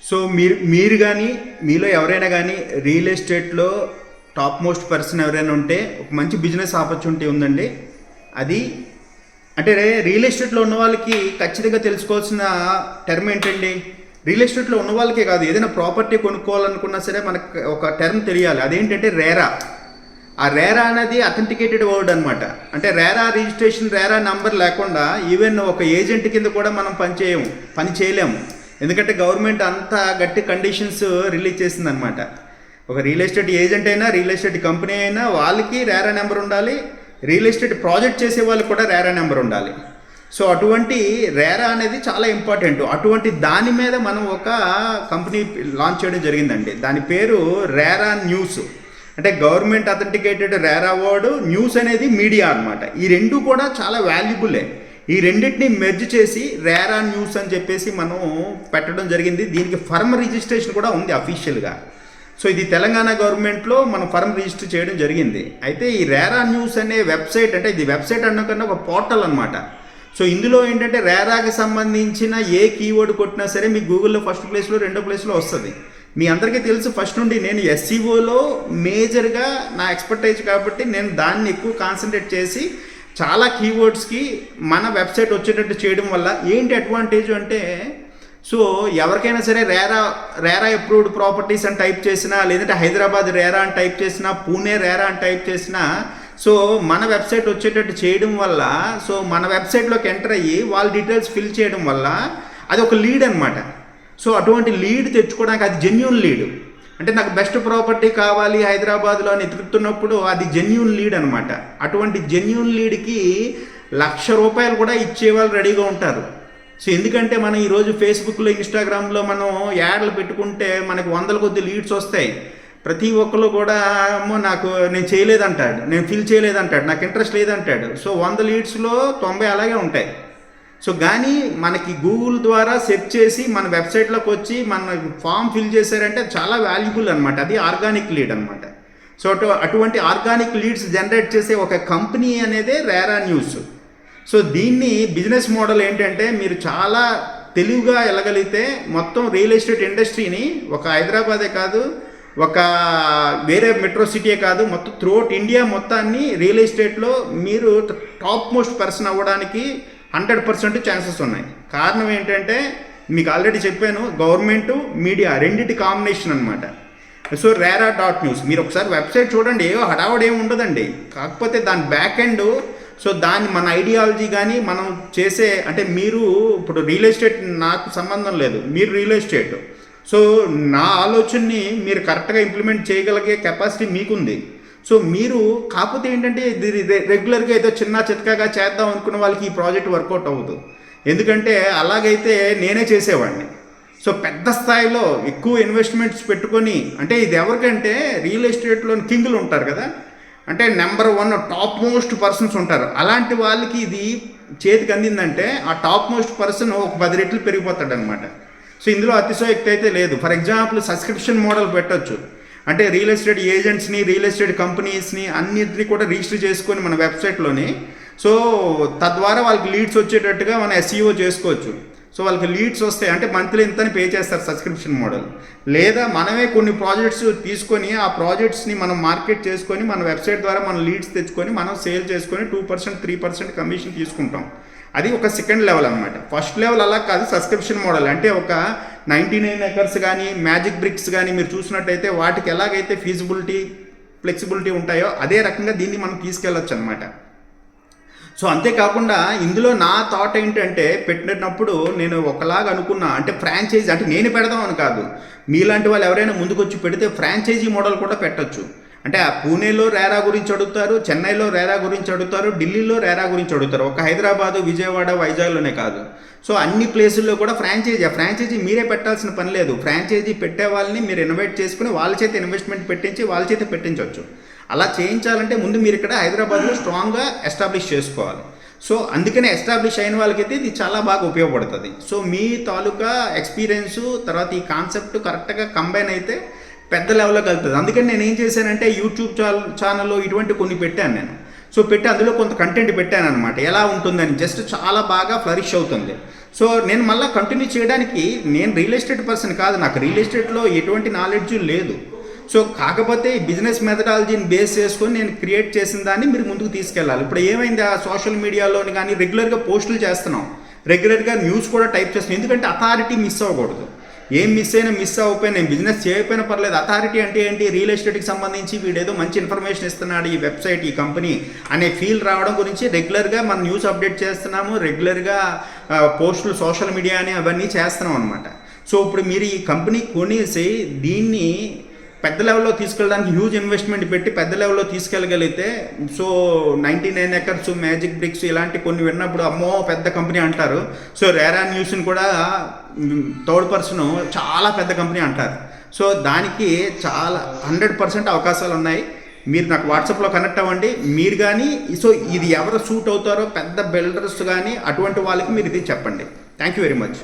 So మీరు కానీ మీలో ఎవరైనా కానీ రియల్ ఎస్టేట్లో టాప్ మోస్ట్ పర్సన్ ఎవరైనా ఉంటే ఒక మంచి బిజినెస్ ఆపర్చునిటీ ఉందండి. అది అంటే రియల్ ఎస్టేట్లో ఉన్న వాళ్ళకి ఖచ్చితంగా తెలుసుకోవాల్సిన టర్మ్ ఏంటండి, రియల్ ఎస్టేట్లో ఉన్న వాళ్ళకే కాదు, ఏదైనా ప్రాపర్టీ కొనుక్కోవాలనుకున్నా సరే మనకు ఒక టర్మ్ తెలియాలి. అదేంటంటే రేరా. ఆ రేరా అనేది అథెంటికేటెడ్ వర్డ్ అనమాట. అంటే రేరా రిజిస్ట్రేషన్, రేరా నంబర్ లేకుండా ఈవెన్ ఒక ఏజెంట్ కింద కూడా మనం పని చేయలేము. ఎందుకంటే గవర్నమెంట్ అంత గట్టి కండిషన్స్ రిలీజ్ చేసిందనమాట. ఒక రియల్ ఎస్టేట్ ఏజెంట్ అయినా, రియల్ ఎస్టేట్ కంపెనీ అయినా వాళ్ళకి రేరా నెంబర్ ఉండాలి. రియల్ ఎస్టేట్ ప్రాజెక్ట్ చేసే వాళ్ళకి కూడా రేరా నెంబర్ ఉండాలి. సో అటువంటి రేరా అనేది చాలా ఇంపార్టెంట్. అటువంటి దాని మీద మనం ఒక కంపెనీ లాంచ్ చేయడం జరిగిందండి. దాని పేరు రేరా న్యూస్. అంటే government authenticated RERA word, news అనేది మీడియా అనమాట. ఈ రెండు కూడా చాలా వాల్యుబులే. ఈ రెండింటిని మెర్జ్ చేసి రేరా న్యూస్ అని చెప్పేసి మనం పెట్టడం జరిగింది. దీనికి ఫర్మ్ రిజిస్ట్రేషన్ కూడా ఉంది అఫీషియల్గా. సో ఇది తెలంగాణ గవర్నమెంట్లో మనం ఫర్మ్ రిజిస్టర్ చేయడం జరిగింది. అయితే ఈ రేరా న్యూస్ అనే వెబ్సైట్, అంటే ఇది వెబ్సైట్ అన్నకన్నా ఒక పోర్టల్ అనమాట. సో ఇందులో ఏంటంటే రేరాకి సంబంధించిన ఏ కీవర్డ్ కొట్టినా సరే మీకు గూగుల్లో ఫస్ట్ ప్లేస్లో, రెండో ప్లేస్లో వస్తుంది. మీ అందరికీ తెలుసు, ఫస్ట్ నుండి నేను ఎస్సీఓలో మేజర్గా నా ఎక్స్పర్టైజ్ కాబట్టి నేను దాన్ని ఎక్కువ కాన్సన్ట్రేట్ చేసి చాలా కీవర్డ్స్కి మన వెబ్సైట్ వచ్చేటట్టు చేయడం వల్ల ఏంటి అడ్వాంటేజ్ అంటే, సో ఎవరికైనా సరే రేరా అప్రూవ్డ్ ప్రాపర్టీస్ అని టైప్ చేసినా, లేదంటే హైదరాబాద్ రేరా అని టైప్ చేసినా, పూణే రేరా అని టైప్ చేసినా, సో మన వెబ్సైట్ వచ్చేటట్టు చేయడం వల్ల, సో మన వెబ్సైట్లోకి ఎంటర్ అయ్యి వాళ్ళ డీటెయిల్స్ ఫిల్ చేయడం వల్ల అది ఒక లీడ్ అనమాట. సో అటువంటి లీడ్ తెచ్చుకోవడానికి, అది జెన్యూన్ లీడ్. అంటే నాకు బెస్ట్ ప్రాపర్టీ కావాలి హైదరాబాద్లో అని ఎదుగుతున్నప్పుడు అది జెన్యూన్ లీడ్ అనమాట. అటువంటి జెన్యూన్ లీడ్కి ₹1,00,000 కూడా ఇచ్చేవాళ్ళు రెడీగా ఉంటారు. సో ఎందుకంటే మనం ఈరోజు ఫేస్బుక్లో, ఇన్స్టాగ్రామ్లో మనం యాడ్లు పెట్టుకుంటే మనకు 100 కొద్ది లీడ్స్ వస్తాయి. ప్రతి ఒక్కరు కూడా నేను చేయలేదంటాడు, నేను ఫిల్ చేయలేదంటాడు, నాకు ఇంట్రెస్ట్ లేదంటాడు. సో 100 లీడ్స్లో 90 అలాగే ఉంటాయి. సో కానీ మనకి గూగుల్ ద్వారా సెర్చ్ చేసి మన వెబ్సైట్లోకి వచ్చి మన ఫామ్ ఫిల్ చేశారంటే చాలా వాల్యుబుల్ అనమాట. అది ఆర్గానిక్ లీడ్ అనమాట. సో అటువంటి ఆర్గానిక్ లీడ్స్ జనరేట్ చేసే ఒక కంపెనీ అనేదే రేరా న్యూస్. సో దీన్ని బిజినెస్ మోడల్ ఏంటంటే, మీరు చాలా తెలివిగా వెళ్ళగలిగితే మొత్తం రియల్ ఎస్టేట్ ఇండస్ట్రీని, ఒక హైదరాబాదే కాదు, ఒక వేరే మెట్రో సిటీయే కాదు, మొత్తం త్రూఅవుట్ ఇండియా మొత్తాన్ని రియల్ ఎస్టేట్లో మీరు టాప్ మోస్ట్ పర్సన్ అవ్వడానికి 100% ఛాన్సెస్ ఉన్నాయి. కారణం ఏంటంటే మీకు ఆల్రెడీ చెప్పాను, గవర్నమెంట్, మీడియా రెండింటి కాంబినేషన్ అనమాట. సో రేరా.న్యూస్ మీరు ఒకసారి వెబ్సైట్ చూడండి, హడావుడు ఏమి ఉండదండి. కాకపోతే దాని బ్యాక్ ఎండ్, సో దాన్ని మన ఐడియాలజీ కానీ మనం చేసే, అంటే మీరు ఇప్పుడు రియల్ ఎస్టేట్ నాకు సంబంధం లేదు, మీరు రియల్ ఎస్టేట్, సో నా ఆలోచనని మీరు కరెక్ట్గా ఇంప్లిమెంట్ చేయగలిగే కెపాసిటీ మీకుంది. సో మీరు కాకపోతే ఏంటంటే ఇది రెగ్యులర్గా ఏదో చిన్న చితకగా చేద్దాం అనుకున్న వాళ్ళకి ఈ ప్రాజెక్ట్ వర్కౌట్ అవ్వదు. ఎందుకంటే అలాగైతే నేనే చేసేవాడిని. సో పెద్ద స్థాయిలో ఎక్కువ ఇన్వెస్ట్మెంట్స్ పెట్టుకొని, అంటే ఇది ఎవరికంటే రియల్ ఎస్టేట్లో కింగులు ఉంటారు కదా, అంటే నెంబర్ 1 టాప్ మోస్ట్ పర్సన్స్ ఉంటారు. అలాంటి వాళ్ళకి ఇది చేతికి అందిందంటే ఆ టాప్ మోస్ట్ పర్సన్ ఒక 10 రెట్లు పెరిగిపోతాడు అనమాట. సో ఇందులో అతిశయోక్తి అయితే లేదు. ఫర్ ఎగ్జాంపుల్ సబ్స్క్రిప్షన్ మోడల్ పెట్టచ్చు. అంటే రియల్ ఎస్టేట్ ఏజెంట్స్ని, రియల్ ఎస్టేట్ కంపెనీస్ని అన్నిటినీ కూడా రిజిస్టర్ చేసుకొని మన వెబ్సైట్లోని, సో తద్వారా వాళ్ళకి లీడ్స్ వచ్చేటట్టుగా మనం ఎస్ఈఓ చేసుకోవచ్చు. సో వాళ్ళకి లీడ్స్ వస్తాయి, అంటే మంత్లీ ఇంతని పే చేస్తారు సబ్స్క్రిప్షన్ మోడల్. లేదా మనమే కొన్ని ప్రాజెక్ట్స్ తీసుకొని ఆ ప్రాజెక్ట్స్ని మనం మార్కెట్ చేసుకొని మన వెబ్సైట్ ద్వారా మనం లీడ్స్ తెచ్చుకొని మనం సేల్ చేసుకొని 2%, 3% కమిషన్ తీసుకుంటాం. అది ఒక సెకండ్ లెవెల్ అనమాట. ఫస్ట్ లెవెల్ అలా కాదు, సబ్స్క్రిప్షన్ మోడల్. అంటే ఒక 99 acres కానీ, మ్యాజిక్ బ్రిక్స్ కానీ మీరు చూసినట్టయితే వాటికి ఎలాగైతే ఫీజిబిలిటీ, ఫ్లెక్సిబిలిటీ ఉంటాయో అదే రకంగా దీన్ని మనం తీసుకెళ్ళచ్చు అనమాట. సో అంతేకాకుండా ఇందులో నా థాట్ ఏంటంటే, పెట్టినప్పుడు నేను ఒకలాగా అనుకున్నా, అంటే ఫ్రాంచైజీ, అంటే నేను పెడదామని కాదు, మీలాంటి వాళ్ళు ఎవరైనా ముందుకొచ్చి పెడితే ఫ్రాంచైజీ మోడల్ కూడా పెట్టచ్చు. అంటే ఆ పూణేలో రేరా గురించి అడుగుతారు, చెన్నైలో రేరా గురించి అడుగుతారు, ఢిల్లీలో రేరా గురించి అడుగుతారు. ఒక హైదరాబాదు, విజయవాడ, వైజాగ్లోనే కాదు. సో అన్ని ప్లేసుల్లో కూడా ఫ్రాంచైజీ మీరే పెట్టాల్సిన పని లేదు. ఫ్రాంచైజీ పెట్టే వాళ్ళని మీరు ఇన్వైట్ చేసుకుని వాళ్ళ చేత ఇన్వెస్ట్మెంట్ పెట్టించి వాళ్ళ చేత పెట్టించవచ్చు. అలా చేయించాలంటే ముందు మీరు ఇక్కడ హైదరాబాద్లో స్ట్రాంగ్గా ఎస్టాబ్లిష్ చేసుకోవాలి. సో అందుకనే ఎస్టాబ్లిష్ అయిన వాళ్ళకైతే ఇది చాలా బాగా ఉపయోగపడుతుంది. సో మీ తాలూకా ఎక్స్పీరియన్సు తర్వాత ఈ కాన్సెప్ట్ కరెక్ట్గా కంబైన్ అయితే పెద్ద లెవెల్లోకి వెళ్తుంది. అందుకని నేను ఏం చేశానంటే యూట్యూబ్ ఛానల్లో ఇటువంటి కొన్ని పెట్టాను నేను. సో పెట్టి అందులో కొంత కంటెంట్ పెట్టాను అనమాట, ఎలా ఉంటుందని. జస్ట్ చాలా బాగా ఫ్లరిష్ అవుతుంది. సో నేను మళ్ళీ కంటిన్యూ చేయడానికి నేను రియల్ ఎస్టేట్ పర్సన్ కాదు, నాకు రియల్ ఎస్టేట్లో ఎటువంటి నాలెడ్జ్ లేదు. సో కాకపోతే ఈ బిజినెస్ మెథడాలజీని బేస్ చేసుకొని నేను క్రియేట్ చేసిన దాన్ని మీరు ముందుకు తీసుకెళ్ళాలి. ఇప్పుడు ఏమైంది, ఆ సోషల్ మీడియాలోని కానీ రెగ్యులర్గా పోస్టులు చేస్తున్నాం, రెగ్యులర్గా న్యూస్ కూడా టైప్ చేస్తున్నాం. ఎందుకంటే అథారిటీ మిస్ అవ్వకూడదు. ఏం మిస్ అవ్వకపోయినా, నేను బిజినెస్ చేయకపోయినా పర్లేదు. అథారిటీ అంటే ఏంటి, రియల్ ఎస్టేట్కి సంబంధించి వీడేదో మంచి ఇన్ఫర్మేషన్ ఇస్తున్నాడు ఈ వెబ్సైట్, ఈ కంపెనీ అనే ఫీల్ రావడం గురించి రెగ్యులర్గా మనం న్యూస్ అప్డేట్ చేస్తున్నాము, రెగ్యులర్గా పోస్టులు సోషల్ మీడియా అని అవన్నీ చేస్తున్నాం అనమాట. సో ఇప్పుడు మీరు ఈ కంపెనీ కొనేసి దీన్ని పెద్ద లెవెల్లో తీసుకెళ్ళడానికి హ్యూజ్ ఇన్వెస్ట్మెంట్ పెట్టి పెద్ద లెవెల్లో తీసుకెళ్ళగలిగితే, సో 99 acres మ్యాజిక్ బ్రిక్స్ ఇలాంటి కొన్ని విన్నప్పుడు అమ్మో పెద్ద కంపెనీ అంటారు. సో రేరా న్యూస్ని కూడా థర్డ్ పర్సన్ చాలా పెద్ద కంపెనీ అంటారు. సో దానికి చాలా 100% అవకాశాలు ఉన్నాయి. మీరు నాకు వాట్సాప్లో కనెక్ట్ అవ్వండి. మీరు కానీ సో ఇది ఎవరు సూట్ అవుతారో పెద్ద బిల్డర్స్ కానీ అటువంటి వాళ్ళకి మీరు ఇది చెప్పండి. Thank you very much.